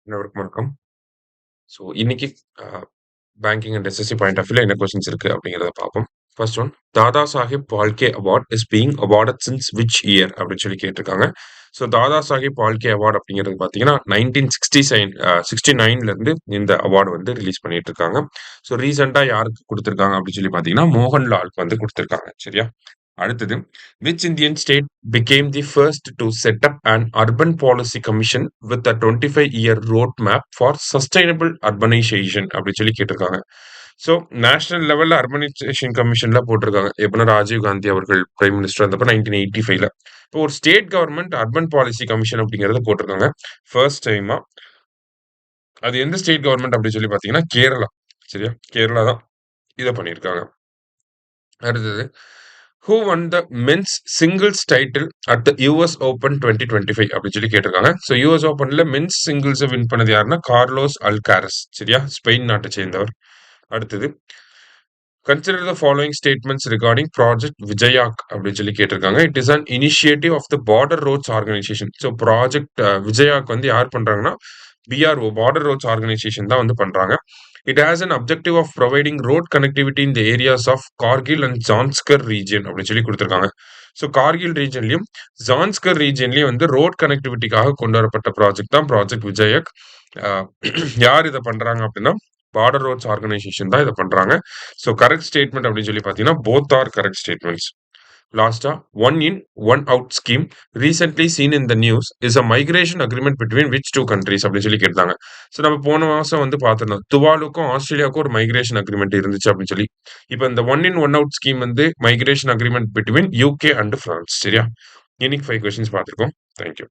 அனைவருக்கும் வணக்கம். ஸோ இன்னைக்கு அ banking and SSC point of வியூல என்ன கொஸ்டின்ஸ் இருக்கு அப்படிங்கிறத பார்ப்போம். First one, Dadasaheb Phalke award is being awarded since which year அப்படின்னு சொல்லி கேட்டிருக்காங்க. So Dadasaheb Phalke award அப்படிங்கிறது பார்த்தீங்கன்னா 1969 இருந்து இந்த அவார்டு வந்து ரிலீஸ் பண்ணிட்டு இருக்காங்க. ஸோ ரீசெண்டா யாருக்கு குடுத்திருக்காங்க அப்படின்னு சொல்லி பார்த்தீங்கன்னா, மோகன்லாலுக்கு வந்து குடுத்திருக்காங்க. சரியா? அடுத்தது, which Indian state became the first to set up an urban policy commission with a 25-year roadmap for sustainable urbanization அப்படின்னு சொல்லி கேட்டிருக்காங்க. ஸோ நேஷனல் லெவல்ல அர்பனைசேஷன் கமிஷன்ல போட்டிருக்காங்க. எப்படின்னா ராஜீவ் காந்தி அவர்கள் பிரைம் மினிஸ்டர் இருந்தப்ப 1985ல. இப்போ ஒரு state government urban policy commission அப்படிங்கறத போட்டிருக்காங்க. ஃபர்ஸ்ட் டைமா அது எந்த ஸ்டேட் கவர்மெண்ட் அப்படின்னு சொல்லி பார்த்தீங்கன்னா கேரளா. சரியா? கேரளா தான் இத பண்ணியிருக்காங்க. அடுத்தது, who won the men's singles title at the US Open 2025 அப்படின்னு சொல்லி கேட்டிருக்காங்க. ஸோ யுஎஸ் ஓபன்ல மென்ஸ் சிங்கிள்ஸ் வின் பண்ணது யாருன்னா கார்லோஸ் அல்காரஸ். சரியா? ஸ்பெயின் நாட்டை சேர்ந்தவர். அடுத்தது, consider the following statements regarding project Vijayak அப்படின்னு சொல்லி கேட்டிருக்காங்க. It is an initiative of the Border Roads Organisation. So project Vijayak வந்து யார் பண்றாங்கன்னா பிஆர்ஓ பார்டர் ரோட்ஸ் ஆர்கனைசேஷன் தான் வந்து பண்றாங்க. It has an objective of providing road connectivity in the areas of Kargil and Zanskar region அப்படின்னு சொல்லி குடுத்திருக்காங்க. So Kargil ரீஜன்லயும், Zanskar ரீஜன்லயும் வந்து ரோட் கனெக்டிவிட்டிக்காக கொண்டு வரப்பட்ட ப்ராஜெக்ட் தான் ப்ராஜெக்ட் விஜயக். அ யார் இத பண்றாங்க அப்படின்னா, பார்டர் ரோட்ஸ் ஆர்கனைசேஷன் தான் இத பண்றாங்க. ஸோ கரெக்ட் ஸ்டேட்மெண்ட் அப்படின்னு சொல்லி பார்த்தீங்கன்னா, போத் ஆர் கரெக்ட் ஸ்டேட்மெண்ட்ஸ். லாஸ்ட்டா, one in, one out scheme recently seen in the news is a migration agreement between which two countries அப்படின்னு சொல்லி கேட்டாங்க. ஸோ நம்ம போன மாசம் வந்து பார்த்திருந்தோம். துவாலுக்கும் ஆஸ்திரேலியாவுக்கும் ஒரு மைக்ரேஷன் அக்ரிமெண்ட் இருந்துச்சு அப்படின்னு சொல்லி. இப்ப இந்த one in, one out scheme வந்து migration agreement between UK and France. சரியா? இன்னைக்கு 5 கொஸ்டின்ஸ் பார்த்திருக்கோம். Thank you.